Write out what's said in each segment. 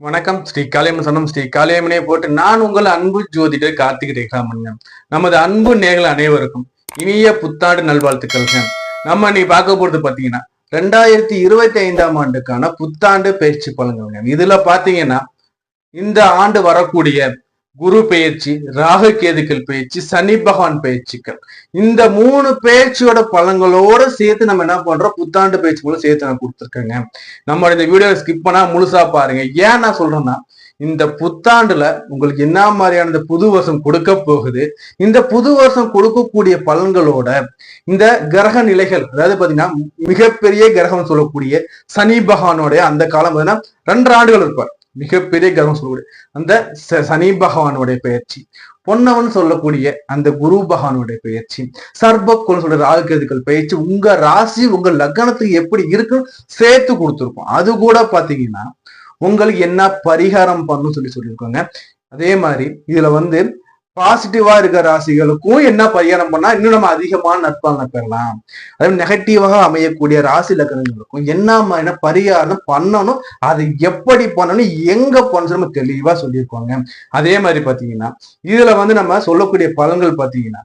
வணக்கம். ஸ்ரீ காளியம்மன் சன்னம் ஸ்ரீ காளியம்மனே போட்டு நான் உங்கள் அன்பு ஜோதிடர் கார்த்திகை ரேகாமணியம். நமது அன்பு நேர்கள் அனைவருக்கும் இனிய புத்தாண்டு நல்வாழ்த்துக்கள்ங்க. நம்ம நீ பார்க்க போறது பாத்தீங்கன்னா 2025ஆம் ஆண்டுக்கான புத்தாண்டு பயிற்சி பலன்கள்ங்க. இதுல பாத்தீங்கன்னா இந்த ஆண்டு வரக்கூடிய குரு பெயர்ச்சி, ராகு கேதுக்கள் பெயர்ச்சி, சனி பகவான் பெயர்ச்சிகள், இந்த 3 பெயர்ச்சியோட பலன்களோட சேர்த்து நம்ம என்ன பண்றோம், புத்தாண்டு பெயர்ச்சி போல சேர்த்து நான் கொடுத்துருக்கேங்க. நம்ம இந்த வீடியோ ஸ்கிப் பண்ணா முழுசா பாருங்க. ஏன் நான் சொல்றேன்னா, இந்த புத்தாண்டுல உங்களுக்கு என்ன மாதிரியான இந்த புது வருஷம் கொடுக்க போகுது, இந்த புது வருஷம் கொடுக்கக்கூடிய பலன்களோட இந்த கிரக நிலைகள், அதாவது பாத்தீங்கன்னா மிகப்பெரிய கிரகம் சொல்லக்கூடிய சனி பகவானுடைய அந்த காலம் பாத்தீங்கன்னா 2 ஆண்டுகள் இருப்பார். மிகப்பெரிய கிரகம் சொல்லக்கூடிய அந்த சனி பகவானுடைய பெயர்ச்சி, பொன்னவன் சொல்லக்கூடிய அந்த குரு பகவானுடைய பெயர்ச்சி, சர்பக்குள் சொல்ற ராகுகேதுக்கள் பெயர்ச்சி உங்க ராசி உங்க லக்னத்துக்கு எப்படி இருக்குன்னு சேர்த்து கொடுத்துருக்கோம். அது கூட பாத்தீங்கன்னா உங்களுக்கு என்ன பரிகாரம் பண்ணணும்னு சொல்லியிருக்கோங்க. அதே மாதிரி இதுல பாசிட்டிவா இருக்கிற ராசிகளுக்கும் என்ன பரிகாரம் பண்ணா இன்னும் நம்ம அதிகமான நற்பலனை பெறலாம், அதே நெகட்டிவாக அமையக்கூடிய ராசி லக்னங்களுக்கும் என்ன மாதிரியான பரிகாரம் பண்ணணும், அது எப்படி பண்ணணும், எங்க பண்ணணும் நம்ம தெளிவா சொல்லியிருக்கோங்க. அதே மாதிரி பாத்தீங்கன்னா இதுல நம்ம சொல்லக்கூடிய பலன்கள் பாத்தீங்கன்னா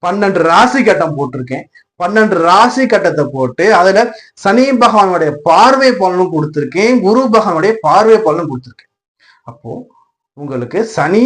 12 ராசி கட்டம் போட்டிருக்கேன். 12 ராசி கட்டத்தை போட்டு அதுல சனி பகவானுடைய பார்வை பலனும் கொடுத்திருக்கேன், குரு பகவானுடைய பார்வை பலனும் கொடுத்திருக்கேன். அப்போ உங்களுக்கு சனி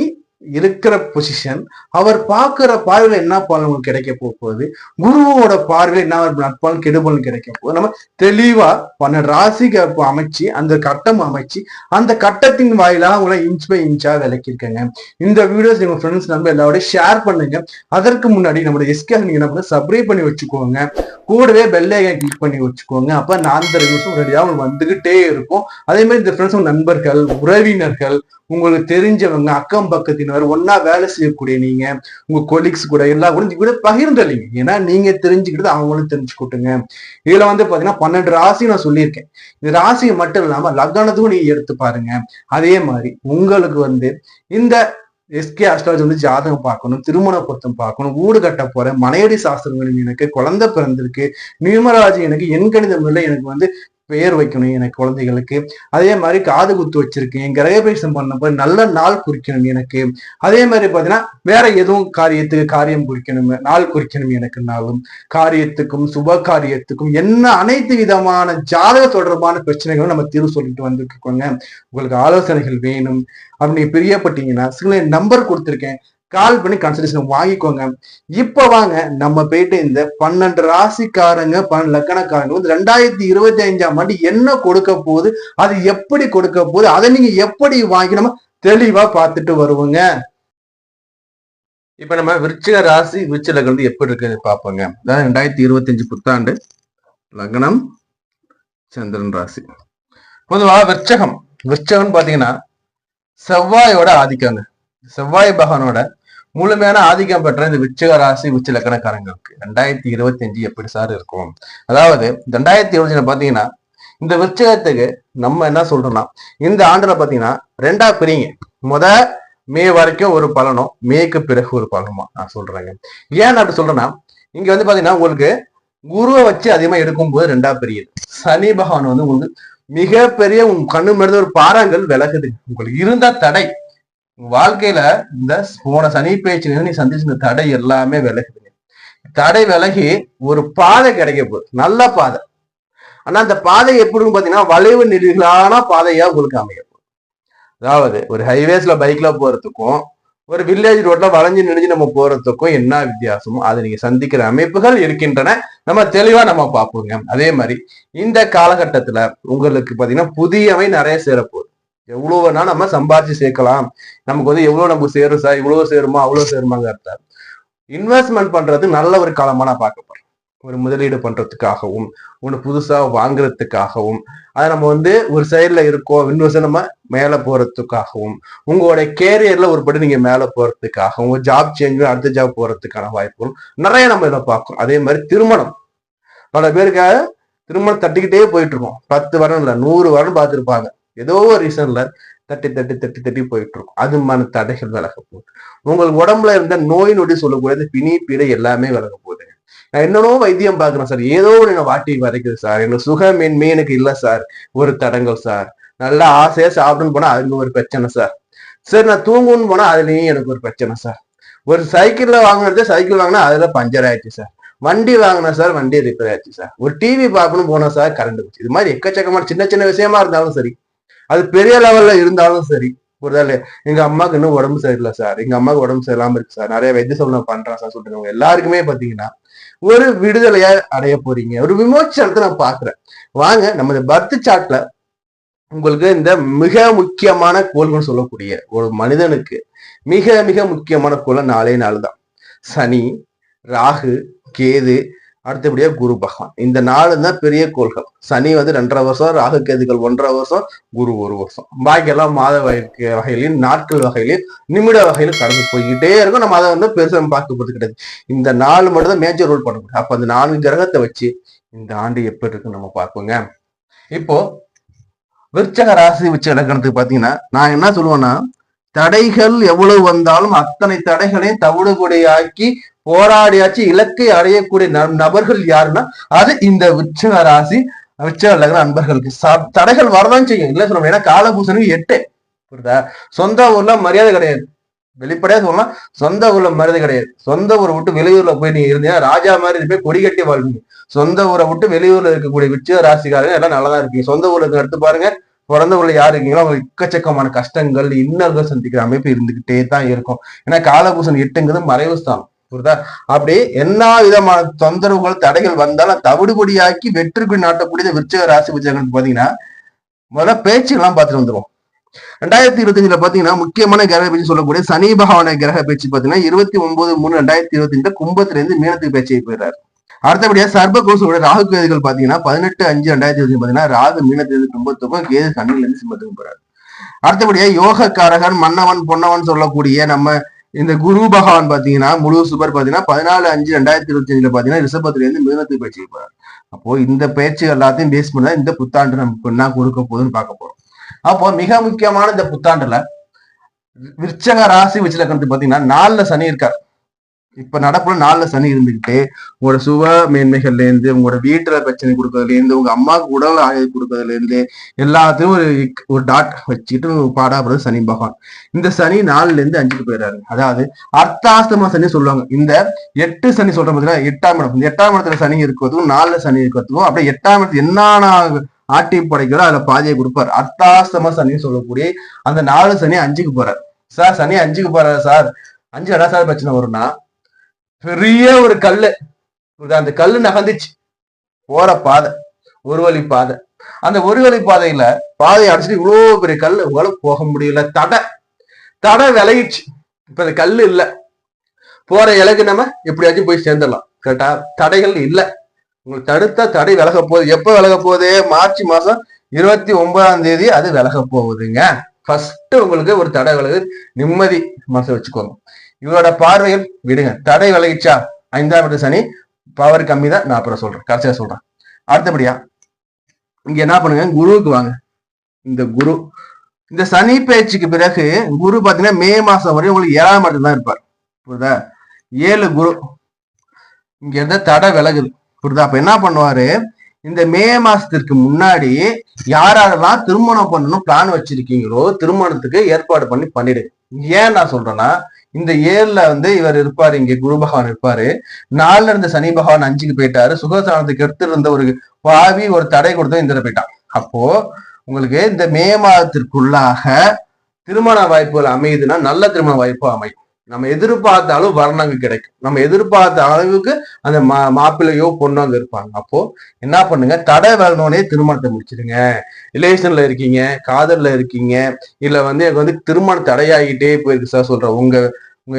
இருக்கிற பொசிஷன், அவர் பார்க்கிற பார்வையில என்ன பலன் உங்களுக்கு கிடைக்க போகுது, குருவோட பார்வையில என்ன நட்பலன் கெடுபலன் கிடைக்க போகுது, நம்ம தெளிவா 12 ராசிக்கு அமைச்சு அந்த கட்டம் அமைச்சு அந்த கட்டத்தின் வாயிலாக உங்களை இன்ச் பை இன்ச்சா விளக்கியிருக்கேங்க. இந்த வீடியோஸ் உங்க ஃப்ரெண்ட்ஸ் நம்ம எல்லாரோட ஷேர் பண்ணுங்க. அதற்கு முன்னாடி நம்மளோட எஸ்கே நீங்க என்ன சப்ஸ்கிரைப் பண்ணி வச்சுக்கோங்க, கூடவே பெல் ஐகான் கிளிக் பண்ணி வச்சுக்கோங்க. அப்ப நான் அந்த நியூஸும் ரெடியா உங்களுக்கு வந்துகிட்டே இருக்கும். அதே மாதிரி இந்த ஃப்ரெண்ட்ஸ் உங்க நண்பர்கள், உறவினர்கள், உங்களுக்கு தெரிஞ்சவங்க, அக்கம் பக்கத்தினர், ஒன்னா வேலை செய்யக்கூடிய நீங்க, உங்க கொலீக்ஸ் கூட எல்லா கூட பகிர்ந்தளிங்க. ஏன்னா நீங்க தெரிஞ்சுக்கிட்டு அவங்களும் தெரிஞ்சுக்கிட்டுங்க. இதுல பாத்தீங்கன்னா 12 ராசி நான் சொல்லியிருக்கேன். இந்த ராசியை மட்டும் இல்லாம லக்னத்துக்கும் நீங்க எடுத்து பாருங்க. அதே மாதிரி உங்களுக்கு இந்த எஸ்கே அஸ்ட்ராலஜி ஜாதகம் பார்க்கணும், திருமண பொருத்தம் பார்க்கணும், வீடு கட்ட போறேன், மனையடி சாஸ்திரம் எனக்கு, குழந்தை பிறந்திருக்கு, நியூமராஜி எனக்கு, எண்கணிதம் இல்லை, எனக்கு பெயர் வைக்கணும் எனக்கு குழந்தைகளுக்கு, அதே மாதிரி காது குத்து வச்சிருக்கேன், கிரகபிரவேசம் பண்ணப்போ நல்ல நாள் குறிக்கணும் எனக்கு, அதே மாதிரி பாத்தீங்கன்னா வேற எதுவும் காரியத்துக்கு காரியம் குறிக்கணும், நாள் குறிக்கணும் எனக்கு, நாளும் காரியத்துக்கும் சுப காரியத்துக்கும் என்ன அனைத்து விதமான ஜாதக தொடர்பான பிரச்சனைகளும் நம்ம தீர்வு சொல்லிட்டு வந்துருக்கோங்க. உங்களுக்கு ஆலோசனைகள் வேணும் அப்படி பிரியப்பட்டீங்கன்னா சில நம்பர் கொடுத்துருக்கேன், கால் பண்ணி கன்சல்டேஷன் வாங்கிக்கோங்க. இப்ப வாங்க நம்ம போயிட்டு இந்த 12 ராசிக்காரங்க 12 லக்கணக்காரங்க 2025ஆம் ஆண்டு என்ன கொடுக்க போகுது, அது எப்படி கொடுக்க போகுது, அதை நீங்க எப்படி வாங்கி நம்ம தெளிவா பார்த்துட்டு வருவோங்க. இப்ப நம்ம விருச்சிக ராசி விருச்சிக லக்னம் எப்படி இருக்குன்னு பார்ப்போங்க. அதாவது 2025 புத்தாண்டு லக்னம் சந்திரன் ராசி. பொதுவா விருச்சகம் பாத்தீங்கன்னா செவ்வாயோட ஆதிக்கங்க. செவ்வாய் பகவானோட முழுமையான ஆதிக்கம் பெற்ற இந்த விருச்சிக ராசி விருச்சிக லக்னக்காரங்களுக்கு 2025 எப்படி சார் இருக்கும்? அதாவது 2025 பாத்தீங்கன்னா இந்த விருச்சிகத்துக்கு நம்ம என்ன சொல்றோம்னா, இந்த ஆண்டுல பாத்தீங்கன்னா 2ஆ பிரிங்க. மே வரைக்கும் ஒரு பலனும், மேக்கு பிறகு ஒரு பலனுமா நான் சொல்றேங்க. ஏன் அப்படி சொல்றேன்னா, இங்க பாத்தீங்கன்னா உங்களுக்கு குருவை வச்சு அதிகமா எடுக்கும்போது 2ஆ பிரியுது. சனி பகவான் உங்களுக்கு மிகப்பெரிய உங்க கண்ணு முன்னாடி ஒரு பாறாங்கல் விலகுது. உங்களுக்கு இருந்த தடை வாழ்க்கையில இந்த போன சனி பேச்சு நீ சந்திச்ச இந்த தடை எல்லாமே விலகுதுங்க. தடை விலகி ஒரு பாதை கிடைக்க போகுது, நல்ல பாதை. ஆனா அந்த பாதை எப்படின்னு பாத்தீங்கன்னா வளைவு நெடுகளான பாதையா உங்களுக்கு அமைய போகுது. அதாவது ஒரு ஹைவேஸ்ல பைக்ல போறதுக்கும் ஒரு வில்லேஜ் ரோட்ல வளைஞ்சு நெடுஞ்சு நம்ம போறதுக்கும் என்ன வித்தியாசமோ அதை நீங்க சந்திக்கிற அமைப்புகள் இருக்கின்றன. நம்ம தெளிவா நம்ம பார்ப்போங்க. அதே மாதிரி இந்த காலகட்டத்துல உங்களுக்கு பாத்தீங்கன்னா புதியவை நிறைய சேரப்போகுது. எவ்வளவுனா நம்ம சம்பாதிச்சு சேர்க்கலாம், நமக்கு எவ்வளவு நமக்கு சேரும் சார், இவ்வளவு சேருமா அவ்வளவு சேருமாங்க. இன்வெஸ்ட்மெண்ட் பண்றது நல்ல ஒரு காலமா நான் பார்க்க போறேன். ஒரு முதலீடு பண்றதுக்காகவும், ஒண்ணு புதுசா வாங்குறதுக்காகவும், அதை நம்ம ஒரு சைட்ல இருக்கோம் இன்வெஸ்ட் நம்ம மேல போறதுக்காகவும், உங்களுடைய கேரியர்ல ஒரு படி நீங்க மேல போறதுக்காகவும், ஒரு ஜாப் சேஞ்ச் அடுத்த ஜாப் போறதுக்கான வாய்ப்புகளும் நிறைய நம்ம இதை பார்க்கணும். அதே மாதிரி திருமணம், பல பேருக்காக திருமணம் தட்டிக்கிட்டே போயிட்டு இருக்கோம். 10 வருடம் இல்ல 100 வருடம் பார்த்துருப்பாங்க. ஏதோ ஒரு ரீசன்ல தட்டி போயிட்டு இருக்கும். அது மன தடைகள் விலக போகுது. உங்களுக்கு உடம்புல இருந்த நோய் நொடி சொல்லக்கூடியது பிணி பீடை எல்லாமே விலக போகுது. நான் என்னன்னோ வைத்தியம் பாக்குறேன் சார், ஏதோ ஒண்ணு வாட்டி வரைக்குது சார், எனக்கு சுகமேன்மை எனக்கு இல்ல சார், ஒரு தடங்கள் சார், நல்லா ஆசையா சாப்பிடுன்னு போனா அதுக்கு ஒரு பிரச்சனை சார். சரி நான் தூங்குன்னு போனா அதுலயும் எனக்கு ஒரு பிரச்சனை சார். ஒரு சைக்கிள்ல வாங்கினது சைக்கிள் வாங்கினா அதுல பஞ்சர் ஆயிடுச்சு சார். வண்டி வாங்கினா சார் வண்டி ரிப்பேர் ஆயிடுச்சு சார். ஒரு டிவி பார்க்கணும் போனா சார் கரண்ட் போச்சு. இது மாதிரி எக்கச்சக்கமான சின்ன சின்ன விஷயமா இருந்தாலும் சரி, அது பெரிய லெவல்ல இருந்தாலும் சரி, புரியுதா? எங்க அம்மாவுக்கு இன்னும் உடம்பு சரியில்லை சார், எங்க அம்மாவுக்கு உடம்பு சரியில்லாம இருக்கு சார், நிறைய வைத்திய சொல்ல பண்றேன் சார் சொல்லிட்டு எல்லாருக்குமே பாத்தீங்கன்னா ஒரு விடுதலையா அடைய போறீங்க, ஒரு விமோச்சனத்தை நான் பாக்குறேன். வாங்க நம்ம பர்த் சார்ட்ல உங்களுக்கு இந்த மிக முக்கியமான கோள்கள் சொல்லக்கூடிய ஒரு மனிதனுக்கு மிக மிக முக்கியமான கோள் 4 தான். சனி, ராகு, கேது, அடுத்தபடியா குரு பகவான். இந்த 4 தான் பெரிய கோள்கள். சனி வந்து 2.5 வருஷம், ராகு கேதுகள் 1.5 வருஷம், குரு 1 வருஷம். பாக்கி எல்லாம் மாத வகையிலையும் நாட்கள் வகையிலையும் நிமிட வகையிலும் கடந்து போய்கிட்டே இருக்கும். நம்ம அதை வந்து பெருசா பார்க்க போறது கிடையாது. இந்த 4 மட்டும் தான் மேஜர் ரோல் பண்ண முடியும். அப்ப அந்த 4 கிரகத்தை வச்சு இந்த ஆண்டு எப்படி இருக்குன்னு நம்ம பார்ப்போங்க. இப்போ விருச்சக ராசி வச்ச இலக்கணத்துக்கு பாத்தீங்கன்னா நான் என்ன சொல்லுவேன்னா, தடைகள் எவ்வளவு வந்தாலும் அத்தனை தடைகளையும் தவிடுபடியாக்கி போராடியாச்சு இலக்கை அடையக்கூடிய நபர்கள் யாருன்னா அது இந்த விருச்சக ராசி விருச்சக லக்ன நண்பர்களுக்கு. தடைகள் வரதான் செய்யும், இல்ல சொல்லுவோம். ஏன்னா காலபூசனுக்கு 8 புரியுதா. சொந்த ஊர்ல மரியாதை கிடையாது, வெளிப்படையா சொல்லலாம். சொந்த ஊர்ல மரியாதை கிடையாது. சொந்த ஊரை விட்டு வெளியூர்ல போய் நீங்க இருந்தீங்கன்னா ராஜா மாதிரி போய் கொடி கட்டி வாழ்வீங்க. சொந்த ஊரை விட்டு வெளியூர்ல இருக்கக்கூடிய விருச்சிக ராசிக்காரங்க எல்லாம் நல்லாதான் இருப்பீங்க. சொந்த ஊருக்கு எடுத்து பாருங்க, பிறந்த ஊர்ல யாரு இருக்கீங்களோ அவங்க எக்கச்சக்கமான கஷ்டங்கள் இன்னல்கள் சந்திக்கிற அமைப்பு இருந்துகிட்டே தான் இருக்கும். ஏன்னா காலபூசன் 8ங்கிறது மறைவு ஸ்தானம், புரியுதா. அப்படி எல்லா விதமான தொந்தரவுகள் தடைகள் வந்தாலும் தவிடுபடியாக்கி வெற்றிக்கு நாட்டக்கூடிய விருச்சிக ராசி விருச்சகத்துக்கு பாத்தீங்கன்னா முதல்ல பேச்சு எல்லாம் பார்த்துட்டு வந்துடும். 2025 பாத்தீங்கன்னா முக்கியமான கிரக பேச்சு சொல்லக்கூடிய சனி பகவான கிரக பேச்சு பாத்தீங்கன்னா 29/3/2025 கும்பத்துல இருந்து மீனத்துக்கு பேச்சை போயிடுறாரு. அடுத்தபடியா சர்ப கோஷோட ராகு கேதுகள் பாத்தீங்கன்னா 18/5/2025 பாத்தீங்கன்னா ராகு மீனத்திலிருந்து கும்பத்துக்கும், கேது சனில இருந்து சிம்மத்துக்கும் போறாரு. அடுத்தபடியா யோக காரகன் மன்னவன் பொன்னவன் சொல்லக்கூடிய நம்ம இந்த குரு பகவான் பாத்தீங்கன்னா முழு சுபர் பாத்தீங்கன்னா 14/5/2025 பாத்தீங்கன்னா ரிஷபத்துல இருந்து மீனத்துக்கு பேச்சு போறாரு. அப்போ இந்த பேச்சு எல்லாத்தையும் பேஸ் பண்ணா இந்த புத்தாண்டு நமக்கு என்ன கொடுக்க போகுதுன்னு பார்க்க போறோம். அப்போ மிக முக்கியமான இந்த புத்தாண்டுல விருச்சக ராசி விருச்சிக பாத்தீங்கன்னா 4ல சனி இருக்காரு. இப்ப நடப்புல 4ல சனி இருந்துகிட்டு உங்களோட சுப மேன்மைகள்ல இருந்து, உங்களோட வீட்டுல பிரச்சனை கொடுக்கறதுல இருந்து, உங்க அம்மாவுக்கு உடல் ஆயுள் கொடுக்கறதுல இருந்து எல்லாத்தையும் ஒரு டாட் வச்சுக்கிட்டு பாடாப்படுறது சனி பகவான். இந்த சனி 4ல இருந்து 5க்கு போயிடாரு. அதாவது அர்த்தாஸ்தம சனி சொல்லுவாங்க. இந்த 8 சனி சொல்ற பாத்தீங்கன்னா 8ஆம் இடம். இந்த 8ஆம் இடத்துல சனி இருக்கிறதுக்கும் 4ல சனி இருக்கிறதுக்கும் அப்படியே 8ஆம் இடத்துல என்னன்னா ஆட்டி படைக்கிறோ அதுல பாதியை கொடுப்பாரு. அர்த்தாஸ்தம சனின்னு சொல்லக்கூடிய அந்த 4 சனி 5க்கு போறாரு. சார் சனி 5க்கு போறாரு சார், 5 என்ன சார் பிரச்சனை வரும்னா, பெரிய ஒரு கல்லு, அந்த கல்லு நகர்ந்துச்சு போற பாதை, ஒரு வழி பாதை. அந்த ஒரு வழி பாதையில பாதையை அடிச்சுட்டு இவ்வளவு பெரிய கல்லு உங்களால போக முடியல. தடை விலகிடுச்சு. இப்ப அந்த கல்லு இல்ல, போற இலக்கு நம்ம எப்படியாச்சும் போய் சேர்ந்துடலாம். கரெக்டா? தடைகள் இல்ல. உங்களுக்கு தடுத்த தடை விலக போகுது. எப்ப விலக போகுது? மார்ச் மாசம் 29ஆம் தேதி அது விலக போகுதுங்க. ஃபர்ஸ்ட் உங்களுக்கு ஒரு தடை விலகு, நிம்மதி மனசை வச்சுக்கோங்க. இவரோட பார்வையில் விடுங்க. தடை விலகிச்சா 5ஆம் இடத்து சனி பவர் கம்மி தான், நான் அப்புறம் சொல்றேன், கடைசியா சொல்றேன். அடுத்தபடியா இங்க என்ன பண்ணுங்க, குருவுக்கு வாங்க. இந்த சனி பேச்சுக்கு பிறகு குரு பாத்தீங்கன்னா மே மாசம் வரையும் உங்களுக்கு 7ஆம் இடத்துல தான் இருப்பார். புரியுதா? 7 குரு இங்க இருந்த தடை விலகுது. புரியுதா? அப்ப என்ன பண்ணுவாரு, இந்த மே மாசத்திற்கு முன்னாடி யாரெல்லாம் திருமணம் பண்ணணும் பிளான் வச்சிருக்கீங்களோ திருமணத்துக்கு ஏற்பாடு பண்ணிடுங்க. ஏன் நான் சொல்றேன்னா, இந்த 7ல வந்து இவர் இருப்பாரு, இங்க குரு பகவான் இருப்பாரு. 4ல இருந்த சனி பகவான் 5க்கு போயிட்டாரு. சுகஸ்தானத்துக்கு எடுத்து இருந்த ஒரு பாவி ஒரு தடை கொடுத்து இந்த போயிட்டான். அப்போ உங்களுக்கு இந்த மே மாதத்திற்குள்ளாக திருமண வாய்ப்புகள் அமையுதுன்னா நல்ல திருமண வாய்ப்பு அமையும். நம்ம எதிர்பார்த்த அளவு வர்ணங்க கிடைக்கும். நம்ம எதிர்பார்த்த அளவுக்கு அந்த மாப்பிள்ளையோ பொண்ணோ அங்க இருப்பாங்க. அப்போ என்ன பண்ணுங்க, தடை வரணும்னே திருமணத்தை முடிச்சிடுங்க. ரிலேஷன்ல இருக்கீங்க, காதல்ல இருக்கீங்க, இல்ல வந்து எனக்கு வந்து திருமணம் தடையாகிட்டே போயிருக்கு சார் சொல்றேன். உங்க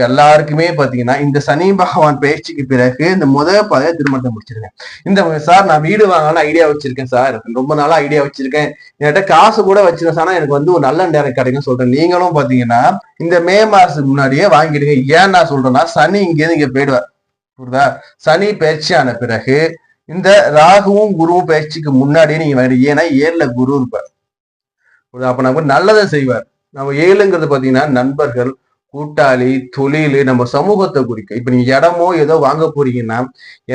எல்லாருக்குமே பாத்தீங்கன்னா இந்த சனி பகவான் பயிற்சிக்கு பிறகு இந்த பாதையை திருமணத்தை முடிச்சிருங்க. இந்த சார் நான் வீடு வாங்கலாம்னு ஐடியா வச்சிருக்கேன் சார், ரொம்ப நாளா ஐடியா வச்சிருக்கேன், என்கிட்ட காசு கூட வச்சிருக்கேன் சார், எனக்கு வந்து ஒரு நல்ல நேரம் கிடைக்கும் சொல்றேன். நீங்களும் பாத்தீங்கன்னா இந்த மே மாசத்துக்கு முன்னாடியே வாங்கிடுங்க. ஏன் நான் சொல்றேன்னா, சனி இங்கேருந்து இங்க போயிடுவார். புரியுதா? சனி பயிற்சியான பிறகு இந்த ராகுவும் குருவும் பயிற்சிக்கு முன்னாடியே நீங்க வாங்கிடுங்க. ஏன்னா 7ல குரு இருப்பார். அப்ப நமக்கு நல்லதை செய்வார். நம்ம 7ங்கிறது பாத்தீங்கன்னா நண்பர்கள், கூட்டாளி, தொழில், நம்ம சமூகத்தை குறிக்க. இப்ப நீங்க இடமோ ஏதோ வாங்க போறீங்கன்னா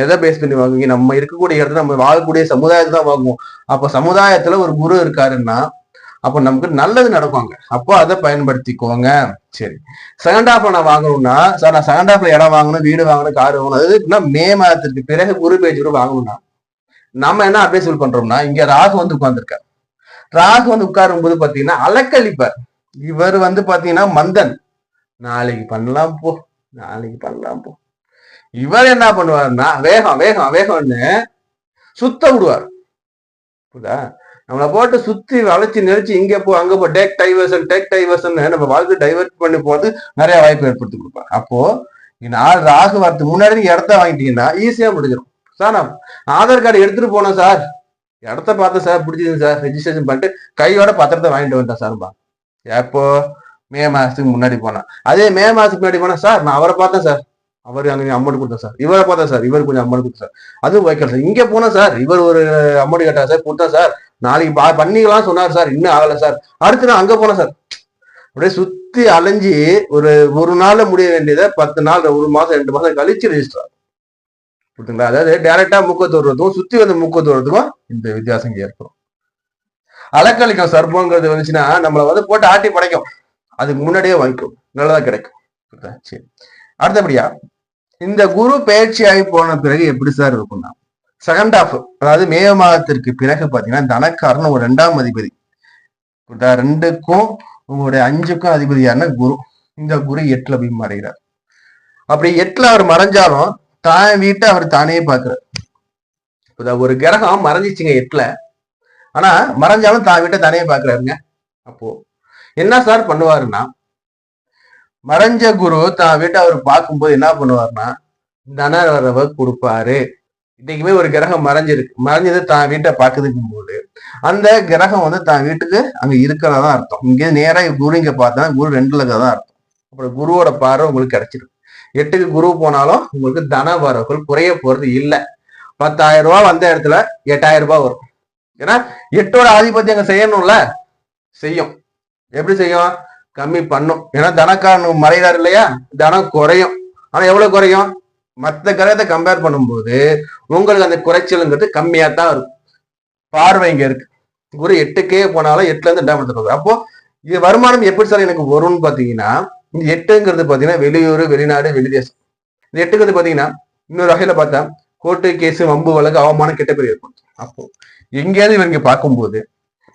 எதை பேஸ் பண்ணி வாங்குவீங்க? நம்ம இருக்கக்கூடிய இடத்துல நம்ம வாழக்கூடிய சமுதாயத்தை தான் வாங்குவோம். அப்ப சமுதாயத்துல ஒரு குரு இருக்காருன்னா அப்போ நமக்கு நல்லது நடக்குவாங்க. அப்போ அதை பயன்படுத்திக்கோங்க. சரி, செகண்ட் ஹாஃப்ல நான் வாங்கணும்னா சார், நான் செகண்ட் ஹாஃப்ல இடம் வாங்கணும், வீடு வாங்கணும், கார் வாங்கணும், அது மே மாதத்திற்கு பிறகு குரு பேஜ் கூட வாங்கணும்னா நம்ம என்ன அட்வைஸ் பண்றோம்னா, இங்க ராகு வந்து உட்கார்ந்துருக்காரு. ராகு வந்து உட்காரும் போது பாத்தீங்கன்னா அலக்கழிப்பார். இவர் வந்து பாத்தீங்கன்னா மந்தன், நாளைக்கு பண்ணலாம் போ, நாளைக்கு பண்ணலாம் போ. இவர் என்ன பண்ணுவாருன்னா வேகம் வேகம் வேகம்னு சுத்த விடுவார். புரியுதா? நம்மளை போட்டு சுத்தி வளைச்சு நெரிச்சு இங்க போ அங்க போ, டேக் டைவர்சன் நம்ம வாழ்க்கை டைவர்ட் பண்ணி போறது நிறைய வாய்ப்பு ஏற்படுத்தி கொடுப்பார். அப்போ நாலு ராகு வரத்துக்கு முன்னாடி நீங்க இடத்த வாங்கிட்டீங்கன்னா ஈஸியா முடிஞ்சிடும். சார், நான் ஆதார் கார்டு எடுத்துட்டு போனேன் சார், இடத்த பார்த்தேன் சார், பிடிச்சது சார், ரெஜிஸ்ட்ரேஷன் பண்ணிட்டு கையோட பத்திரத்தை வாங்கிட்டு வந்துட்டேன் சார்பா. எப்போ? மே மாசத்துக்கு முன்னாடி போனேன். அதே மே மாசத்துக்கு முன்னாடி போனேன் சார், நான் அவரை பார்த்தேன் சார், அவரு அங்க அமௌண்ட் கொடுத்தேன் சார், இவரை பார்த்தா சார், இவர் கொஞ்சம் அமௌண்ட் கொடுத்தேன் சார், அதுவும் வைக்கல சார். இங்க போனா சார், இவர் ஒரு அமௌண்ட் கேட்டா சார், கொடுத்தா சார், நாளைக்கு பண்ணிக்கலாம் சொன்னார் சார், இன்னும் ஆகல சார், அடுத்து நான் அங்க போனேன் சார். அப்படியே சுத்தி அலைஞ்சி ஒரு நாள்ல முடிய வேண்டியதை 10 நாள், 1 மாசம் 2 மாசம் கழிச்சு ரெஜிஸ்டர். புரியுதுங்களா? அதாவது டைரக்டா மூக்கத்து வருவதுக்கும் சுத்தி வந்து மூக்கத்து வருவதுக்கும் இந்த வித்தியாசம் ஏற்படும். அலக்கழிக்கும் சர்ப்பங்கிறது வந்துச்சுன்னா நம்மளை வந்து போட்டு ஆட்டி படைக்கும், அதுக்கு முன்னாடியே வாங்கிக்கும், நல்லதா கிடைக்கும். சரி, அடுத்தபடியா இந்த குரு பயிற்சி ஆகி போன பிறகு எப்படி சார் இருக்கும்னா, செகண்ட் ஹாஃப் அதாவது மே மாதத்திற்கு பிறகு பாத்தீங்கன்னா தனக்காரன் ஒரு 2ஆம் அதிபதி, 2க்கும் உங்களுடைய 5க்கும் அதிபதியான குரு. இந்த குரு 8ல போய் மறைகிறார். அப்படி 8ல அவர் மறைஞ்சாலும் தான் வீட்டை அவர் தானே பாக்குறாரு. ஒரு கிரகம் மறைஞ்சிச்சுங்க 8ல, ஆனா மறைஞ்சாலும் தான் வீட்டை தானே பாக்குறாருங்க. அப்போ என்ன சார் பண்ணுவாருன்னா, மறைஞ்ச குரு தான் வீட்டை அவர் பார்க்கும்போது என்ன பண்ணுவாருன்னா தன வரவை கொடுப்பாரு. இன்னைக்குமே ஒரு கிரகம் மறைஞ்சது தான் வீட்டை பார்க்குதுக்கும் போது அந்த கிரகம் வந்து தான் வீட்டுக்கு அங்க இருக்கிறதா அர்த்தம். இங்க நேரா குரு இங்க பார்த்தா குரு 2ல தான் அர்த்தம். அப்புறம் குருவோட பார்வை உங்களுக்கு கிடைச்சிடும். 8க்கு குரு போனாலும் உங்களுக்கு தன வரவுகள் குறைய போறது இல்லை. 10,000 ரூபாய் வந்த இடத்துல 8,000 ரூபாய் வரும். ஏன்னா 8ஓட ஆதிபத்தியம் அங்க செய்யணும்ல, செய்யும். எப்படி செய்யும்? கம்மி பண்ணும். ஏன்னா தனக்காரன் மறைகிறார் இல்லையா, தனம் குறையும். ஆனா எவ்வளவு குறையும்? மற்ற கிரகத்தை கம்பேர் பண்ணும்போது உங்களுக்கு அந்த குறைச்சலுங்கிறது கம்மியா தான் இருக்கும். பார்வை இங்க இருக்கு. குரு 8க்கே போனாலும் 8ல இருந்து 2ஆம் இடத்துல வரும். அப்போ இது வருமானம் எப்படி சார் எனக்கு வரும்னு பாத்தீங்கன்னா, இந்த 8ங்கிறது பாத்தீங்கன்னா வெளியூர், வெளிநாடு, வெளிதேசம். இந்த 8ங்கிறது பாத்தீங்கன்னா இன்னொரு வகையில பார்த்தா கோர்ட்டு கேஸ், வம்பு வழக்கு, அவமானம், கெட்ட பேர் ஏற்படும். அப்போ எங்கேயாவது இவங்க பார்க்கும்போது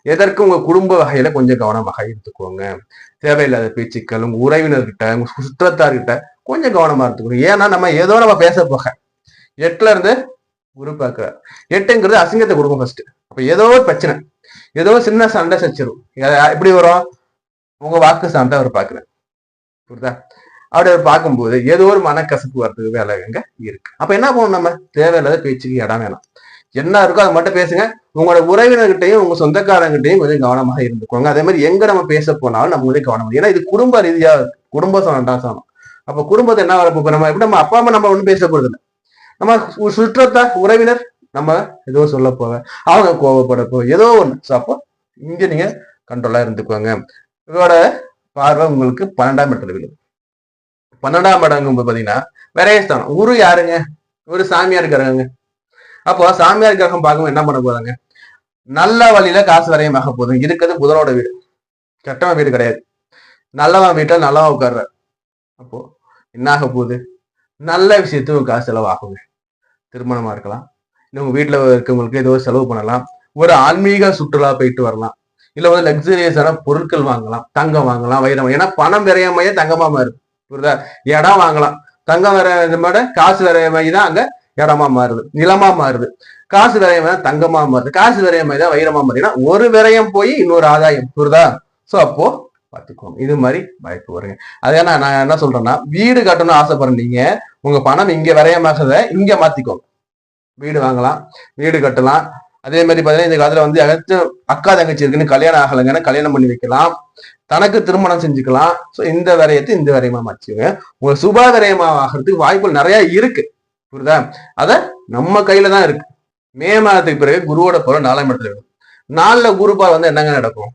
எதற்கும் உங்க குடும்ப வகையில கொஞ்சம் கவனமாக இருந்துக்கோங்க. தேவையில்லாத பேச்சுக்கள், உங்க உறவினர்கிட்ட, உங்க சுற்றத்தார்கிட்ட கொஞ்சம் கவனமா இருந்துக்கணும். ஏன்னா நம்ம பேச போக 8ல இருந்து குரு பார்க்கிறார். 8ங்கிறது அசிங்கத்தை கொடுக்கும் ஃபர்ஸ்ட். அப்ப ஏதோ ஒரு பிரச்சனை, ஏதோ சின்ன சண்டை சச்சரும் எப்படி வரும்? உங்க வாக்கு சார்ந்த அவர் பார்க்கிறார். புரியுதா? அப்படி அவர் பார்க்கும்போது ஏதோ ஒரு மனக்கசப்பு வர்றதுக்கு வேலை இருக்கு. அப்ப என்ன பண்ணணும்? நம்ம தேவையில்லாத பேச்சுக்கு இடம் வேணாம். என்ன இருக்கோ அதை மட்டும் பேசுங்க. உங்களோட உறவினர்கிட்டையும் உங்க சொந்தக்காரங்கிட்டையும் கொஞ்சம் கவனமாக இருந்துக்கோங்க. அதே மாதிரி எங்க நம்ம பேச போனாலும் நம்ம கொஞ்சம் கவனம். ஏன்னா இது குடும்ப ரீதியா குடும்ப சனம். அப்ப குடும்பத்தை என்ன வரப்போ நம்ம எப்படி நம்ம அப்பா அம்மா நம்ம ஒண்ணும் பேச போறது இல்லை. நம்ம சுற்றத்தார், உறவினர் நம்ம ஏதோ சொல்ல போவ, அவங்க கோவப்பட போ, ஏதோ ஒண்ணு. ஸோ அப்போ இங்க நீங்க கண்ட்ரோலா இருந்துக்கோங்க. இதோட பார்வை உங்களுக்கு 12ஆம் இடத்துல விழுது. 12ஆம் இடங்கும் பாத்தீங்கன்னா விரயஸ்தானம். குரு யாருங்க? ஒரு சாமியார் கிரகங்க. அப்போ சாமியார் கிரகம் பார்க்கும் என்ன பண்ண போறாங்க? நல்ல வழியில காசு விரயமாக போதும். இருக்கிறது புதனோட வீடு, கட்டண வீடு கிடையாது. நல்லவன் வீட்டில் நல்லவன் உட்கார்றாரு. அப்போ என்ன ஆக போகுது? நல்ல விஷயத்துக்கு காசு செலவாகுங்க. திருமணமா இருக்கலாம், இல்லை உங்க வீட்டுல இருக்கவங்களுக்கு ஏதோ செலவு பண்ணலாம், ஒரு ஆன்மீக சுற்றுலா போயிட்டு வரலாம், இல்ல வந்து லக்ஸரியஸான பொருட்கள் வாங்கலாம், தங்கம் வாங்கலாம், வைரம். ஏன்னா பணம் விரயமையே தங்கமா மாறுது. புரியுதா? இடம் வாங்கலாம், தங்கம் விரயமோட காசு விரயமாயி தான் அங்க இடமா மாறுது, நிலமா மாறுது. காசு விரயமா தங்கமா மாறுது, காசு விரயமாயி தான் வைரமா மாறுது. ஏன்னா ஒரு விரயம் போய் இன்னொரு ஆதாயம். புரியுதா? சோ அப்போ பார்த்துக்கோங்க, இது மாதிரி வாய்ப்பு வருங்க. அதே நான் என்ன சொல்றேன்னா, வீடு கட்டணும்னு ஆசைப்படுறீங்க, உங்க பணம் இங்க விரயமாகத இங்க மாத்திக்கோங்க. வீடு வாங்கலாம், வீடு கட்டலாம். அதே மாதிரி பாத்தீங்கன்னா இந்த காலத்துல வந்து அகத்து அக்கா தங்கச்சி இருக்குன்னு கல்யாணம் ஆகலைங்கன்னா கல்யாணம் பண்ணி வைக்கலாம், தனக்கு திருமணம் செஞ்சுக்கலாம். ஸோ இந்த விரயத்தை இந்த விரயமா மாச்சுங்க. உங்க சுப விரயமா ஆகிறதுக்கு வாய்ப்புகள் நிறைய இருக்கு. புரியுதா? அத நம்ம கையில தான் இருக்கு. மே மாதத்துக்கு பிறகு குருவோட போற 4ஆம் இடத்துல இருக்கும். 4ல குரு பார்வை வந்து என்னங்க நடக்கும்?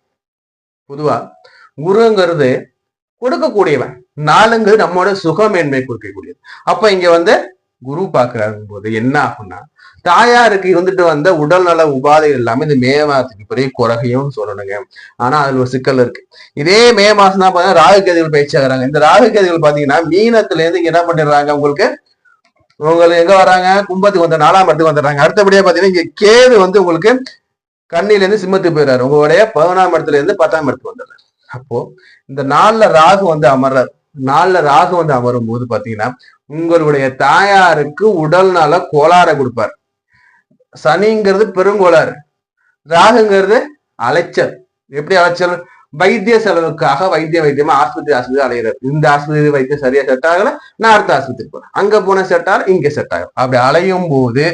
பொதுவா குருங்கிறது கொடுக்கக்கூடியவன், 4ங்கிறது நம்மோட சுகமேன்மை கொடுக்கக்கூடியது. அப்ப இங்க வந்து குரு பாக்குறாரு போது என்ன ஆகும்னா, தாயாருக்கு இருந்துட்டு வந்த உடல் நல உபாதைகள் எல்லாமே இந்த மே மாதத்துக்கு பெரிய குறையும் சொல்லணுங்க. ஆனா அதுல ஒரு சிக்கல் இருக்கு. இதே மே மாசம் தான் பாத்தீங்கன்னா ராகு கேதுகள் பயிற்சி ஆகுறாங்க. இந்த ராகு கேதுகள் பாத்தீங்கன்னா மீனத்துல இருந்து என்ன பண்ணிடுறாங்க, உங்களுக்கு எங்க வராங்க, கும்பத்துக்கு வந்து 4ஆம் இடத்துக்கு வந்துடுறாங்க. அடுத்தபடியா பாத்தீங்கன்னா இங்க கேது வந்து உங்களுக்கு கண்ணில இருந்து சிம்மத்துக்கு போயிடுறாரு. உங்களுடைய 11ஆம் இடத்துல இருந்து 10ஆம் இடத்துக்கு வந்துடுறாரு. அப்போ இந்த நாள்ல ராகு வந்து அமர்றாரு. நாள்ல ராகு வந்து அமரும் போது பாத்தீங்கன்னா உங்களுடைய தாயாருக்கு உடல் நல கோளாறை கொடுப்பார். சனிங்கிறது பெருங்கோளாறு, ராகுங்கிறது அலைச்சல். எப்படி அலைச்சல்? வைத்திய செலவுக்காக வைத்தியமா ஆஸ்பத்திரி அலையிறாரு. இந்த ஆஸ்பத்திரி வைத்தியம் சரியா செட் ஆகல, நான் அடுத்த ஆஸ்பத்திரி போறேன், அங்க போன செட் ஆகல, இங்க செட் ஆகும். அப்படி அலையும் போது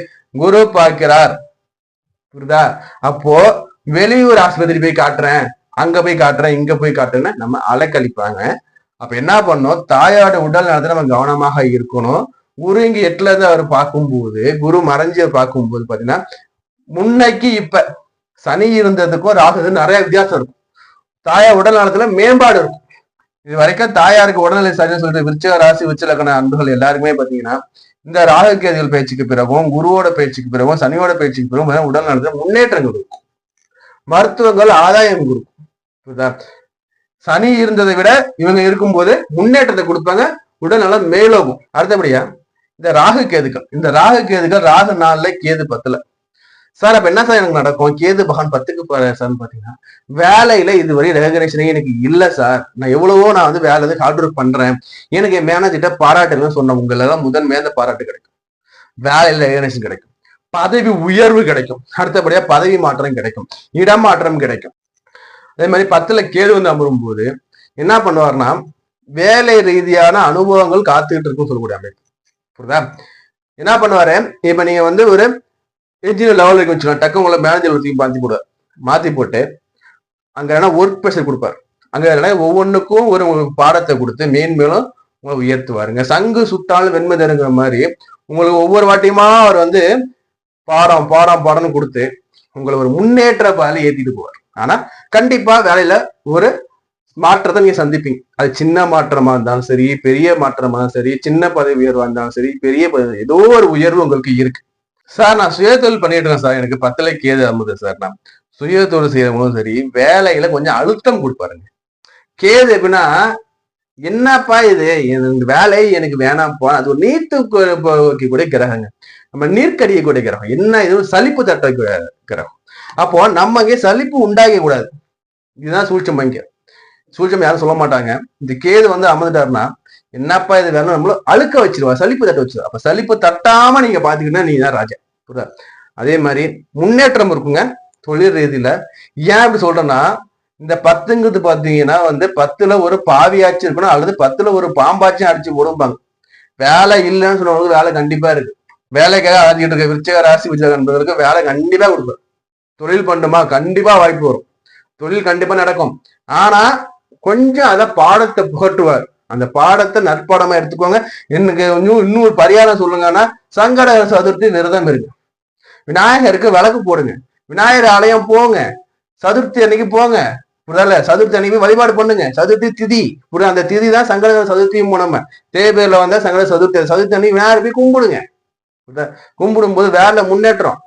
குரு பார்க்கிறார். புரியுதா? அப்போ வெளியூர் ஆஸ்பத்திரி போய் காட்டுறேன், அங்க போய் காட்டுறேன், இங்க போய் காட்டுறேன்னு நம்ம அலைக்கழிப்பாங்க. அப்ப என்ன பண்ணணும், தாயோட உடல் நலத்தை நம்ம கவனமாக இருக்கணும். குரு இங்க 8ல இருந்து அவர் பார்க்கும்போது, குரு மறைஞ்சு பார்க்கும்போது பாத்தீங்கன்னா முன்னைக்கு இப்ப சனி இருந்ததுக்கும் ராகு நிறைய வித்தியாசம் இருக்கும். தாயார் உடல் நலத்துல மேம்பாடு இருக்கும். இது வரைக்கும் தாயாருக்கு உடல்நிலை சரின்னு சொல்லிட்டு விருச்சிக ராசி விருச்சிக அன்புகள் எல்லாருக்குமே பாத்தீங்கன்னா இந்த ராகு கேதுகள் பயிற்சிக்கு பிறகும் குருவோட பயிற்சிக்கு பிறகும் சனியோட பயிற்சிக்கு பிறகும் உடல் நலத்துல முன்னேற்றங்கள் இருக்கும், மருத்துவங்கள் ஆதாயம் இருக்கும். சனி இருந்ததை விட இவங்க இருக்கும்போது முன்னேற்றத்தை கொடுப்பாங்க, உடல் நலம் மேலோகும். அடுத்தபடியா இந்த ராகு கேதுகள் ராகு 4ல கேது 10ல. சார் அப்ப என்ன சார் எனக்கு நடக்கும், கேது பகவான் 10க்கு சார்னு பாத்தீங்கன்னா வேலையில இதுவரை ரெகக்னேஷனே எனக்கு இல்ல சார், நான் எவ்வளவோ நான் வந்து வேலை ஹார்ட் ஒர்க் பண்றேன், எனக்கு என் மேனேஜர்கிட்ட பாராட்டுன்னு சொன்ன உங்களெல்லாம் முதன்மையான பாராட்டு கிடைக்கும், வேலையில ரெகக்னேஷன் கிடைக்கும், பதவி உயர்வு கிடைக்கும், அடுத்தபடியா பதவி மாற்றம் கிடைக்கும், இடமாற்றம் கிடைக்கும். அதே மாதிரி 10ல கேது வந்து அமரும் போது என்ன பண்ணுவார்னா வேலை ரீதியான அனுபவங்கள் காத்துக்கிட்டு இருக்கும் சொல்லக்கூடிய அமைப்பு. புரியுதா? என்ன பண்ணுவாரு, இப்ப நீங்க வந்து ஒரு இன்ஜினியர் லெவல் வச்சுக்கலாம், டக்கு உங்களை மேனேஜர் மாத்தி போட்டு அங்க என்ன ஒர்க் ப்ரெஷர் கொடுப்பாரு. அங்க ஒவ்வொன்றுக்கும் ஒரு பாடத்தை கொடுத்து மேன்மேலும் உங்களை உயர்த்துவாருங்க. சங்கு சுட்டாலும் வெண்மை தருங்கிற மாதிரி உங்களுக்கு ஒவ்வொரு வாட்டியுமா அவர் வந்து பாடம்னு கொடுத்து உங்களை ஒரு முன்னேற்ற பாதையில ஏத்திட்டு போவார். ஆனா கண்டிப்பா வேலையில ஒரு மாற்றத்தை நீங்க சந்திப்பீங்க. அது சின்ன மாற்றமா இருந்தாலும் சரி, பெரிய மாற்றமா இருந்தாலும் சரி, சின்ன பதவி உயர்வா இருந்தாலும் சரி, பெரிய ஏதோ ஒரு உயர்வு உங்களுக்கு இருக்கு. சார் நான் சுயதொழில் பண்ணிட்டு இருக்கேன் சார், எனக்கு 10ல கேது அமுது சார், நான் சுயதொழில் செய்யறவங்களும் சரி வேலையில கொஞ்சம் அழுத்தம் கொடுப்பாருங்க. கேது எப்படின்னா என்னப்பா இது வேலை எனக்கு வேணாம்ப்பா, அது ஒரு நீர்த்து வைக்கக்கூடிய கிரகங்க, நம்ம நீர்க்கடியக்கூடிய கிரகம். என்ன இது சலிப்பு தட்ட கிரகம். அப்போ நம்ம இங்கே சலிப்பு உண்டாக கூடாது. இதுதான் சூழ்ச்சம். இங்க சூழ்ச்சம் யாரும் சொல்ல மாட்டாங்க. இந்த கேது வந்து அமர்ந்துட்டாருன்னா என்னப்பா இது வேணும், நம்மளும் அழுக்க வச்சிருவா, சலிப்பு தட்ட வச்சிருவா. அப்ப சலிப்பு தட்டாம நீங்க பாத்துக்கிட்டா நீங்க தான் ராஜா. புரியுதா? அதே மாதிரி முன்னேற்றம் இருக்குங்க தொழில் ரீதியில. ஏன் அப்படி சொல்றேன்னா இந்த 10ங்கிறது பாத்தீங்கன்னா வந்து 10ல ஒரு பாவியாச்சும் இருக்கணும், அல்லது 10ல ஒரு பாம்பாச்சும் அடிச்சு போடுவாங்க. வேலை இல்லைன்னு சொன்னவங்களுக்கு வேலை கண்டிப்பா இருக்கு. வேலைக்காக அழைச்சிட்டு இருக்க விருச்சிக ராசி விருச்சிக என்பதற்கு வேலை கண்டிப்பா கொடுப்பாரு. தொழில் பண்ணுமா, கண்டிப்பா வாய்ப்பு வரும், தொழில் கண்டிப்பா நடக்கும். ஆனா கொஞ்சம் அத பாடத்தை புகட்டுவார். அந்த பாடத்தை நற்பாடமா எடுத்துக்கோங்க. எனக்கு இன்னொரு பரிகாரம் சொல்லுங்கன்னா சங்கட சதுர்த்தி விரதம் இருக்கு, விநாயகருக்கு விளக்கு போடுங்க, விநாயகர் ஆலயம் போங்க, சதுர்த்தி அன்னைக்கு போங்க. புரியல? சதுர்த்தி அன்னைக்கு வழிபாடு பண்ணுங்க. சதுர்த்தி திதி அந்த திதி தான் சங்கட சதுர்த்தியும் நம்ம தேவையில வந்தா சங்கட சதுர்த்தி. சதுர்த்தி அன்னைக்கு விநாயகர் போய் கும்பிடுங்க. கும்பிடும் போது வேலை முன்னேற்றம்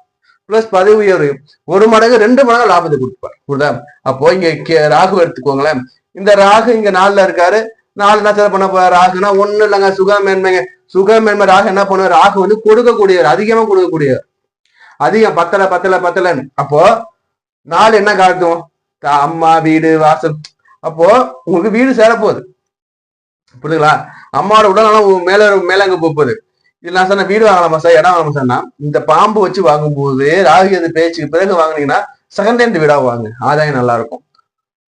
பிளஸ் பதவி உயர்வு 1 மடங்கு 2 மடங்கு லாபத்தை கொடுப்பார். புரியுதா? அப்போ இங்க ராகு எடுத்துக்கோங்களேன். இந்த ராகு இங்க 4ல இருக்காரு. 4 என்ன பண்ண போற ராகுனா ஒண்ணு இல்லைங்க, சுகமேன்மைங்க. சுகமேன்மை ராகு என்ன பண்ணுவார், ராகு வந்து கொடுக்கக்கூடியவர், அதிகமா கொடுக்கக்கூடியவர், அதிகம் 10 அப்போ 4 என்ன காட்டும், அம்மா வீடு வாசல். அப்போ உங்களுக்கு வீடு சேரப்போகுது. புரியுதுங்களா? அம்மாவோட உடல் மேலங்க போகுது. இது நான் சொன்ன வீடு வாங்கலாமா சார், இடம் வாங்கலாமா சார்னா இந்த பாம்பு வச்சு வாங்கும்போது ராகு அது பேச்சுக்கு பிறகு வாங்கினீங்கன்னா செகண்ட் ஹேண்ட் வீடா வாங்க, ஆதாயம் நல்லா இருக்கும்.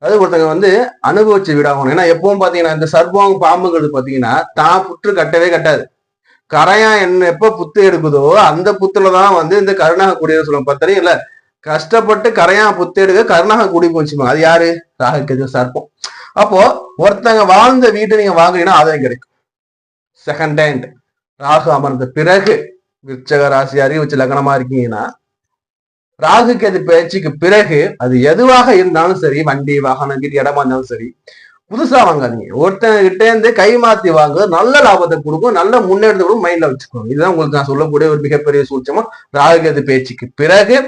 அதாவது ஒருத்தங்க வந்து அனுபவிச்ச வீடா வாங்கணும். ஏன்னா எப்பவும் பாத்தீங்கன்னா இந்த சர்வம் பாம்புங்கிறது பாத்தீங்கன்னா தான் புற்று கட்டவே கட்டாது. கரையா என்ன எப்ப புத்து எடுக்குதோ அந்த புத்துலதான் வந்து இந்த கருணாக குடியர் சொல்லுவாங்க. பத்தரையும் இல்ல, கஷ்டப்பட்டு கரையா புத்து எடுக்க கருணாக குடி போச்சுமா, அது யாரு, ராகு சர்ப்பம். அப்போ ஒருத்தங்க வாழ்ந்த வீட்டை நீங்க வாங்குறீங்கன்னா ஆதாயம் கிடைக்கும். செகண்ட் ஹேண்ட் ராகு அமர்ந்த பிறகு விருச்சக ராசி அறிவிச்ச லக்னமா இருக்கீங்கன்னா ராகு கேது பயிற்சிக்கு பிறகு அது எதுவாக இருந்தாலும் சரி, வண்டி வாகனம் இடமா இருந்தாலும் சரி, புதுசா வாங்காதீங்க. ஒருத்தங்கிட்ட இருந்து கை மாத்தி வாங்குறது நல்ல லாபத்தை கொடுக்கும், நல்ல முன்னேற்றத்தை கொடுக்கும். மைண்ட்ல வச்சுக்கோங்க. இதுதான் உங்களுக்கு நான் சொல்லக்கூடிய ஒரு மிகப்பெரிய சூட்சமா ராகுகேது பேச்சுக்கு பிறகு.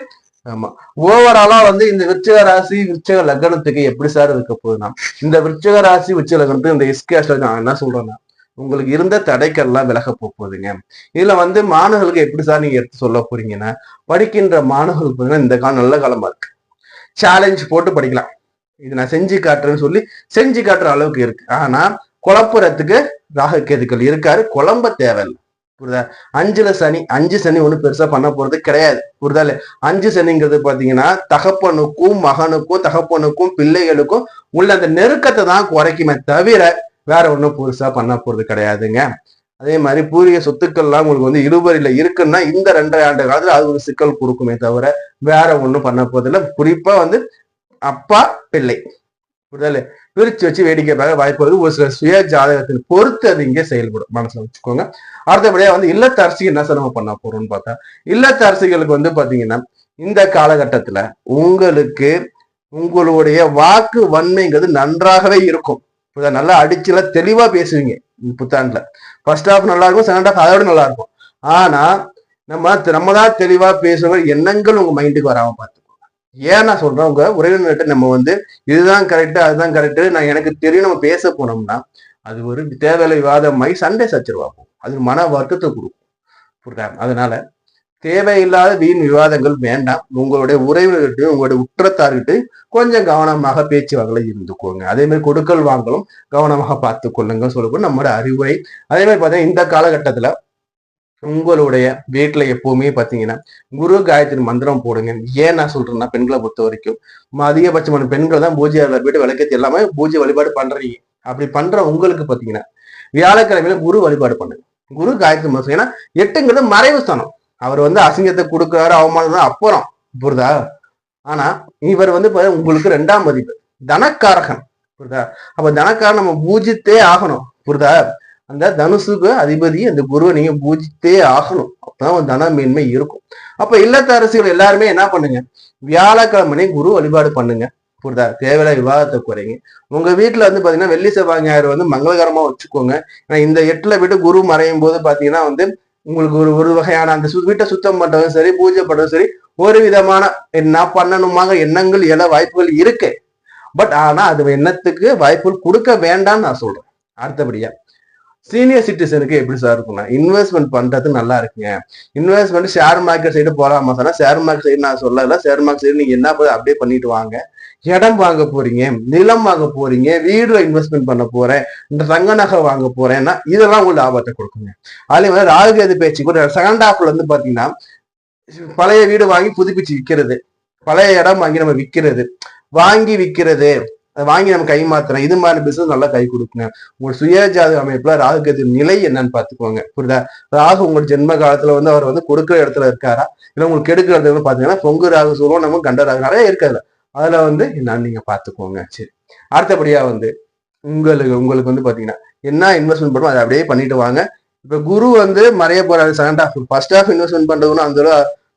ஆமா, ஓவராலா இந்த விருச்சிக ராசி விருச்சிக லக்னத்துக்கு எப்படி சார் இருக்க போகுதுன்னா, இந்த விருச்சிக ராசி விருச்சிக லக்னத்துக்கு இந்த எஸ்கேஸ்ல நான் என்ன சொல்றேன்னா, உங்களுக்கு இருந்த தடைக்கெல்லாம் விலக போகுதுங்க. இதுல மாணவர்களுக்கு எப்படி சார் நீங்க எடுத்து சொல்ல போறீங்கன்னா, படிக்கின்ற மாணவர்களுக்கு பாத்தீங்கன்னா இந்த காலம் நல்ல காலமா இருக்கு. சேலஞ்ச் போட்டு படிக்கலாம். இது நான் செஞ்சு காட்டுறேன்னு சொல்லி செஞ்சு காட்டுற அளவுக்கு இருக்கு. ஆனா குழப்புறதுக்கு ராகுகேதுக்கள் இருக்காரு, குழம்ப தேவையில்லை. புரியுதா? 5ல சனி, 5 சனி ஒண்ணு பெருசா பண்ண போறது கிடையாது. புரியுதா? 5 சனிங்கிறது பாத்தீங்கன்னா தகப்பனுக்கும் மகனுக்கும் தகப்பனுக்கும் பிள்ளைகளுக்கும் உள்ள அந்த நெருக்கத்தை தான் குறைக்குமே தவிர வேற ஒண்ணும் புதுசா பண்ண போறது கிடையாதுங்க. அதே மாதிரி பூர்வீக சொத்துக்கள்லாம் உங்களுக்கு இழுபறியில இருக்குன்னா இந்த 2.5 ஆண்டு காலத்துல அது ஒரு சிக்கல் கொடுக்குமே தவிர வேற ஒண்ணும் பண்ண போறது இல்லை. குறிப்பா அப்பா பிள்ளை, புரிதல பிரிச்சு வச்சு வேடிக்கை பார்க்க வாய்ப்பு வருது. ஒரு சில சுய ஜாதகத்தின் பொறுத்து அது இங்கே செயல்படும், மனசுல வச்சுக்கோங்க. அடுத்தபடியா இல்லத்தரசிக்கு என்ன சிரமம் பண்ண போறோம்னு பார்த்தா, இல்லத்தரசிகளுக்கு பாத்தீங்கன்னா இந்த காலகட்டத்துல உங்களுக்கு உங்களுடைய வாக்கு வன்மைங்கிறது நன்றாகவே இருக்கும். நல்லா அடிச்சுல தெளிவா பேசுவீங்க. இந்த புத்தாண்டுல ஃபர்ஸ்ட் ஹாஃப் நல்லா இருக்கும், செகண்ட் ஹாஃப் அதோட நல்லா இருக்கும். ஆனா நம்ம தான் தெளிவா பேசுற எண்ணங்கள் உங்க மைண்டுக்கு வராம பார்த்து. ஏன் நான் சொல்றேன், உங்க உறவினர்கிட்ட நம்ம இதுதான் கரெக்டு அதுதான் கரெக்டு நான் எனக்கு தெரியும் நம்ம பேச போனோம்னா அது ஒரு தேவையில்லை விவாதமாய் சண்டை சச்சரவா போகும். அது மன வருத்தத்தை கொடுக்கும். புரியுதா? அதனால தேவையில்லாத வீண் விவாதங்கள் வேண்டாம். உங்களுடைய உறவினர்கிட்டையும் உங்களுடைய உற்றத்தார்கிட்ட கொஞ்சம் கவனமாக பேச்சுவார்களை இருந்துக்கோங்க. அதே மாதிரி கொடுக்கல் வாங்கலும் கவனமாக பார்த்து கொள்ளுங்க சொல்லக்கூட நம்மளோட அறிவுரை. அதே மாதிரி பார்த்தீங்கன்னா இந்த காலகட்டத்துல உங்களுடைய வீட்டுல எப்பவுமே பாத்தீங்கன்னா குரு காயத்ரி மந்திரம் போடுங்க. ஏன் நான் சொல்றேன்னா, பெண்களை பொறுத்த வரைக்கும் அதிகபட்சமான பெண்கள் தான் பூஜை போயிட்டு விளக்கத்தி எல்லாமே பூஜை வழிபாடு பண்றீங்க. அப்படி பண்ற உங்களுக்கு பாத்தீங்கன்னா வியாழக்கிழமையில குரு வழிபாடு பண்ணுங்க. குரு காயத்ரி மந்திரம், ஏன்னா 8ங்கிறது மறைவு ஸ்தானம். அவர் அசிங்கத்தை கொடுக்குறாரு, அவமானம் தான் அப்புறம். புரியுதா? ஆனா இவர் உங்களுக்கு 2ஆம் மதிப்பு தனக்காரகன். புரியுதா? அப்ப தனக்காரன் நம்ம பூஜித்தே ஆகணும். புரியுதா? அந்த தனுசுக்கு அதிபதி அந்த குருவை நீங்க பூஜித்தே ஆகணும். அப்பதான் தன மேன்மை இருக்கும். அப்ப இல்லத்தரசிகள் எல்லாருமே என்ன பண்ணுங்க, வியாழக்கிழமை குரு வழிபாடு பண்ணுங்க. புரியுதா? தேவையில்ல விவாதத்தை குறைங்க. உங்க வீட்டுல பாத்தீங்கன்னா வெள்ளி செவ்வாய் ஞாயிறு மங்களகரமா வச்சுக்கோங்க. ஏன்னா இந்த 8ல விட்டு குரு மறையும் போது பாத்தீங்கன்னா உங்களுக்கு ஒரு வகையான அந்த வீட்டை சுத்தம் பண்றதும் சரி, பூஜை பண்றதும் சரி, ஒரு விதமான என்ன பண்ணணுமாக எண்ணங்கள் எழ வாய்ப்புகள் இருக்கு. பட் ஆனா அது எண்ணத்துக்கு வாய்ப்புகள் கொடுக்க வேண்டாம்னு நான் சொல்றேன். அடுத்தபடியா சீனியர் சிட்டிசனுக்கு எப்படி சார் இருக்கும்னா, இன்வெஸ்ட்மெண்ட் பண்றது நல்லா இருக்குங்க. இன்வெஸ்ட்மெண்ட் ஷேர் மார்க்கெட் சைடு போறாம சொன்னா, ஷேர் மார்க்கெட் சைடு நான் சொல்லல. ஷேர் மார்க்கெட் சைடு நீங்க என்ன அப்படியே பண்ணிட்டு வாங்க. இடம் வாங்க போறீங்க, நிலம் வாங்க போறீங்க, வீடுல இன்வெஸ்ட்மெண்ட் பண்ண போறேன், இந்த தங்க நகை வாங்க போறேன்னா இதெல்லாம் உங்களுக்கு லாபத்தை கொடுக்குங்க. அதே ராகுகேது பேச்சு கூட செகண்ட் ஹாஃப்ல பாத்தீங்கன்னா பழைய வீடு வாங்கி புதுப்பிச்சு விற்கிறது, பழைய இடம் வாங்கி நம்ம விற்கிறது, வாங்கி விற்கிறது, வாங்கி நம்ம கை மாத்துறோம், இது மாதிரி பிசினஸ் நல்லா கை கொடுக்குங்க. உங்க சுயஜாத அமைப்புல ராகுகேது நிலை என்னன்னு பாத்துக்கோங்க. புரியுதா? ராகு உங்களோட ஜென்ம காலத்துல அவர் கொடுக்குற இடத்துல இருக்காரா, இல்ல உங்களுக்கு கெடுக்கிற இடத்துல பாத்தீங்கன்னா பொங்கு ராகு சொல்லுவோம், நம்ம கண்ட ராகு நிறைய இருக்காது. அதுல என்னன்னு நீங்க பாத்துக்கோங்க. சரி, அடுத்தபடியா உங்களுக்கு பாத்தீங்கன்னா என்ன இன்வெஸ்ட்மெண்ட் பண்ணுவோம் அதை அப்படியே பண்ணிட்டு வாங்க. இப்ப குரு மறைய போறாரு second half. First half investment பண்றதுன்னு அந்த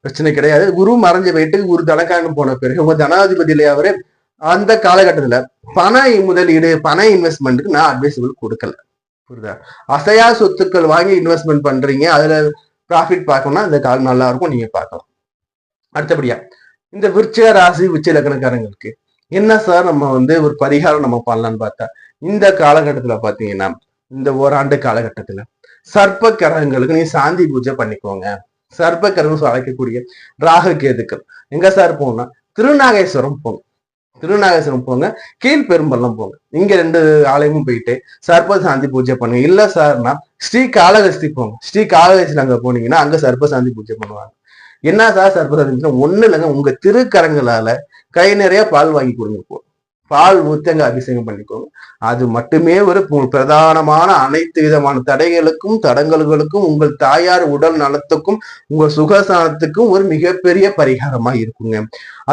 பிரச்சனை கிடையாது. குரு மறைஞ்ச போயிட்டு குரு தனக்காண்டு போன பிறகு உங்க தனாதிபதி இல்லையா அவரு, அந்த காலகட்டத்துல பண முதலீடு பண இன்வெஸ்ட்மெண்ட்டுக்கு நான் அட்வைசபிள் கொடுக்கல. புரியுதா? அசையா சொத்துக்கள் வாங்கி இன்வெஸ்ட்மெண்ட் பண்றீங்க, அதுல ப்ராஃபிட் பார்க்கணும்னா இந்த காலம் நல்லா இருக்கும், நீங்க பார்க்கலாம். அடுத்தபடியா இந்த விருச்சிக ராசி விருச்சிக லக்னக்காரங்களுக்கு என்ன சார் நம்ம ஒரு பரிகாரம் நம்ம பண்ணலான்னு பார்த்தா, இந்த காலகட்டத்துல பாத்தீங்கன்னா இந்த ஓராண்டு காலகட்டத்துல சர்ப்ப கிரகங்களுக்கு நீ சாந்தி பூஜை பண்ணிக்கோங்க. சர்ப்ப கிரகம் அழைக்கக்கூடிய ராகுகேதுக்கள் எங்க சார் போகணும்னா திருநாகேஸ்வரம் போங்க. திருநாகேஸ்வரம் போங்க, கீழ்பெரும்பள்ளம் போங்க. இங்க 2 ஆலயமும் போயிட்டு சர்ப்ப சாந்தி பூஜை பண்ணுங்க. இல்ல சார்னா ஸ்ரீ காளஹஸ்தி போங்க. ஸ்ரீ காளஹஸ்தி அங்க போனீங்கன்னா அங்க சர்ப்ப சாந்தி பூஜை பண்ணுவாங்க. என்ன சார் சர்ப்ப சாந்தி? ஒண்ணு இல்லைங்க, உங்க திருக்கரங்களால கை நிறைய பால் வாங்கி கொடுங்க. போ பால் ஊத்தங்க அபிஷேகம் பண்ணிக்கோங்க. அது மட்டுமே ஒரு பிரதானமான அனைத்து விதமான தடைகளுக்கும் தடங்கல்களுக்கும் உங்கள் தாயார் உடல் நலத்துக்கும் உங்க சுகசானத்துக்கும் ஒரு மிகப்பெரிய பரிகாரமா இருக்குங்க.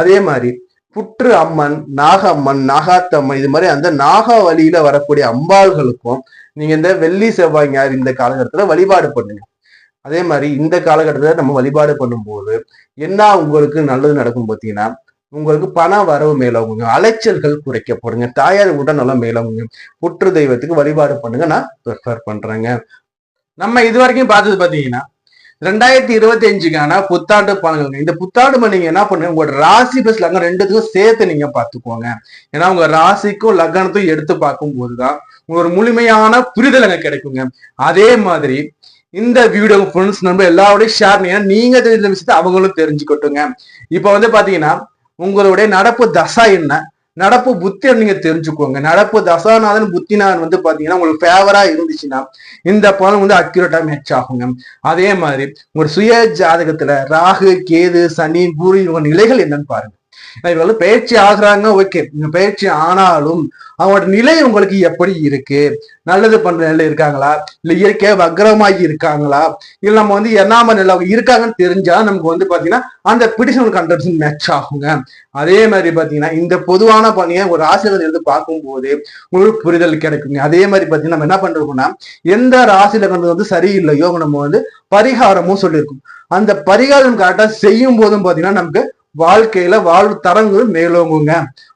அதே மாதிரி புற்று அம்மன், நாகம்மன், நாகாத்தம்மன், இது மாதிரி அந்த நாக வழியில வரக்கூடிய அம்பாள்களுக்கும் நீங்க இந்த வெள்ளி செவ்வாய் ஞாயிறு இந்த காலகட்டத்துல வழிபாடு பண்ணுங்க. அதே மாதிரி இந்த காலகட்டத்துல நம்ம வழிபாடு பண்ணும்போது என்ன உங்களுக்கு நல்லது நடக்கும் பார்த்தீங்கன்னா, உங்களுக்கு பண வரவு மேலோங்குங்க, அலைச்சல்கள் குறைக்கப்படுங்க, தாயார் உடல்நலம் மேலோங்குங்க. புற்று தெய்வத்துக்கு வழிபாடு பண்ணுங்க, நான் ப்ரிஃபர் பண்றேங்க. நம்ம இது வரைக்கும் பார்த்தது பாத்தீங்கன்னா 2025க்கான புத்தாண்டு பலன்கள். இந்த புத்தாண்டு நீங்க என்ன பண்ணுங்க, உங்களோட ராசி பிளஸ் லக்னம் ரெண்டுத்துக்கும் சேர்த்து நீங்க பாத்துக்கோங்க. ஏன்னா உங்க ராசிக்கும் லக்னத்தையும் எடுத்து பார்க்கும் போதுதான் ஒரு முழுமையான புரிதல் எனக்கு கிடைக்குங்க. அதே மாதிரி இந்த வீடியோ ஃப்ரெண்ட்ஸ் நண்பர் எல்லாரோடையும் ஷேர் பண்ணீங்க, நீங்க தெரிஞ்ச விஷயத்த அவங்களும் தெரிஞ்சுக்கட்டுங்க. இப்ப வந்து பாத்தீங்கன்னா உங்களுடைய நடப்பு தசா என்ன, நடப்பு புத்தி நீங்க தெரிஞ்சுக்கோங்க. நடப்பு தசாநாதன் புத்திநாதன் வந்து பாத்தீங்கன்னா உங்களுக்கு ஃபேவரா இருந்துச்சுன்னா இந்த பலன் வந்து அக்யூரேட்டா மேட்ச் ஆகுங்க. அதே மாதிரி உங்க சுய ஜாதகத்துல ராகு, கேது, சனி, குரு இவங்க நிலைகள் என்னன்னு பாருங்க. இவங்க பயிற்சி ஆகுறாங்க, ஓகே. நீங்க பயிற்சி ஆனாலும் அவங்களோட நிலை உங்களுக்கு எப்படி இருக்கு, நல்லது பண்ற நிலை இருக்காங்களா, இல்ல இயற்கையா வக்ரமாகி இருக்காங்களா, இல்ல நம்ம வந்து என்னாம நிலை இருக்காங்கன்னு தெரிஞ்சா நமக்கு வந்து பாத்தீங்கன்னா அந்த பிடிஷன் 100% மேட்ச் ஆகுங்க. அதே மாதிரி பாத்தீங்கன்னா இந்த பொதுவான பணியை ஒரு ஆசிரியர் எடுத்து பார்க்கும் போது உங்களுக்கு புரிதல் கிடைக்குங்க. அதே மாதிரி பாத்தீங்கன்னா நம்ம என்ன பண்றோம்னா எந்த ராசியில வந்து சரியில்லையோ நம்ம வந்து பரிகாரமும் சொல்லியிருக்கோம். அந்த பரிகாரம் கரெக்டா செய்யும் போதும் பாத்தீங்கன்னா நமக்கு வாழ்க்கையில வாழ்வு தரங்கள் மேலோங்குங்க.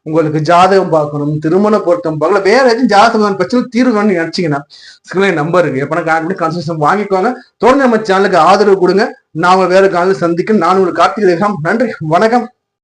உங்களுக்கு ஜாதகம் பார்க்கணும், திருமண பொருத்தம் பார்க்கல, வேற எதுவும் ஜாதகம் பிரச்சனை தீர்வுன்னு நினைச்சீங்கன்னா ஸ்கிரீன் நம்பர் இருக்கு, எப்பனா கால் பண்ணி கன்சல்டேஷன் வாங்கிக்கோங்க. தொடர்ந்து நம்ம சேனலுக்கு ஆதரவு கொடுங்க. நாம வேற காலையில் சந்திக்கும். நான் உங்களுக்கு கார்த்திகை. நன்றி, வணக்கம்.